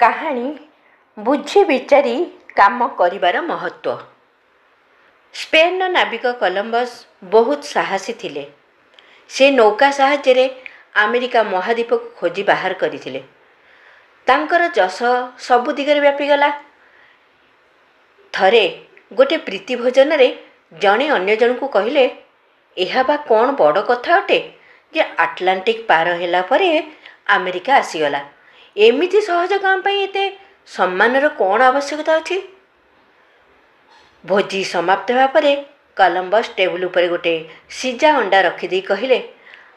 କାହାଣୀ ବୁଝି ବିଚାରି କାମ କରିବାର ମହତ୍ଵ। ସ୍ପେନ୍ର ନାବିକ କଲମ୍ବସ୍ ବହୁତ ସାହସୀ ଥିଲେ। ସେ ନୌକା ସାହାଯ୍ୟରେ ଆମେରିକା ମହାଦ୍ୱୀପକୁ ଖୋଜି ବାହାର କରିଥିଲେ। ତାଙ୍କର ଯଶ ସବୁ ଦିଗରେ ବ୍ୟାପିଗଲା। ଥରେ ଗୋଟିଏ ପ୍ରୀତି ଭୋଜନରେ ଜଣେ ଅନ୍ୟ ଜଣକୁ କହିଲେ, ଏହା ବା କ'ଣ ବଡ଼ କଥା ଅଟେ ଯେ ଆଟଲାଣ୍ଟିକ୍ ପାର ହେଲା ପରେ ଆମେରିକା ଆସିଗଲା। ଏମିତି ସହଜ କାମ ପାଇଁ ଏତେ ସମ୍ମାନର କ'ଣ ଆବଶ୍ୟକତା ଅଛି? ଭୋଜି ସମାପ୍ତ ହେବା ପରେ କଲମ୍ବସ୍ ଟେବୁଲ ଉପରେ ଗୋଟିଏ ସିଝା ଅଣ୍ଡା ରଖିଦେଇ କହିଲେ,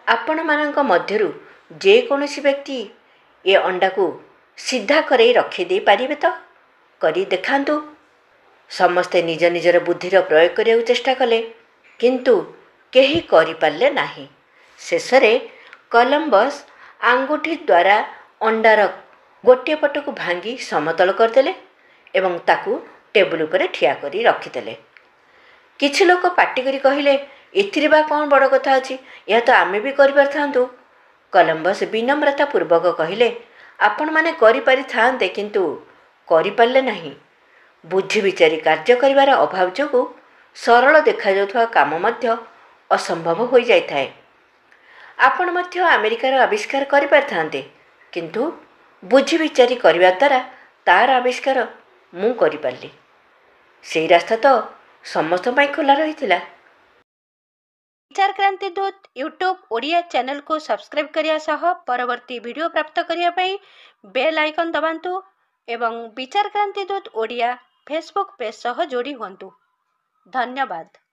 ଆପଣମାନଙ୍କ ମଧ୍ୟରୁ ଯେକୌଣସି ବ୍ୟକ୍ତି ଏ ଅଣ୍ଡାକୁ ସିଧା କରେଇ ରଖିଦେଇ ପାରିବେ ତ? କରି ଦେଖାନ୍ତୁ। ସମସ୍ତେ ନିଜ ନିଜର ବୁଦ୍ଧିର ପ୍ରୟୋଗ କରିବାକୁ ଚେଷ୍ଟା କଲେ, କିନ୍ତୁ କେହି କରିପାରିଲେ ନାହିଁ। ଶେଷରେ କଲମ୍ବସ୍ ଆଙ୍ଗୁଠି ଦ୍ୱାରା ଅଣ୍ଡାର ଗୋଟିଏ ପଟକୁ ଭାଙ୍ଗି ସମତଳ କରିଦେଲେ ଏବଂ ତାକୁ ଟେବୁଲ ଉପରେ ଠିଆ କରି ରଖିଦେଲେ। କିଛି ଲୋକ ପାଟି କରି କହିଲେ, ଏଥିରେ ବା କ'ଣ ବଡ଼ କଥା ଅଛି? ଏହା ତ ଆମେ ବି କରିପାରିଥାନ୍ତୁ। କଲମ୍ବସ୍ ବିନମ୍ରତା ପୂର୍ବକ କହିଲେ, ଆପଣମାନେ କରିପାରିଥାନ୍ତେ, କିନ୍ତୁ କରିପାରିଲେ ନାହିଁ। ବୁଝି ବିଚାରି କାର୍ଯ୍ୟ କରିବାର ଅଭାବ ଯୋଗୁଁ ସରଳ ଦେଖାଯାଉଥିବା କାମ ମଧ୍ୟ ଅସମ୍ଭବ ହୋଇଯାଇଥାଏ। ଆପଣ ମଧ୍ୟ ଆମେରିକାର ଆବିଷ୍କାର କରିପାରିଥାନ୍ତେ, କିନ୍ତୁ ବୁଝି ବିଚାରି କରିବା ଦ୍ୱାରା ତା'ର ଆବିଷ୍କାର ମୁଁ କରିପାରିଲି। ସେଇ ରାସ୍ତା ତ ସମସ୍ତଙ୍କ ପାଇଁ ଖୋଲା ରହିଥିଲା। ବିଚାର କ୍ରାନ୍ତି ଦୂତ ୟୁଟ୍ୟୁବ୍ ଓଡ଼ିଆ ଚ୍ୟାନେଲକୁ ସବସ୍କ୍ରାଇବ୍ କରିବା ସହ ପରବର୍ତ୍ତୀ ଭିଡ଼ିଓ ପ୍ରାପ୍ତ କରିବା ପାଇଁ ବେଲ୍ ଆଇକନ୍ ଦବାନ୍ତୁ ଏବଂ ବିଚାର କ୍ରାନ୍ତି ଦୂତ ଓଡ଼ିଆ ଫେସବୁକ୍ ପେଜ୍ ସହ ଯୋଡ଼ି ହୁଅନ୍ତୁ। ଧନ୍ୟବାଦ।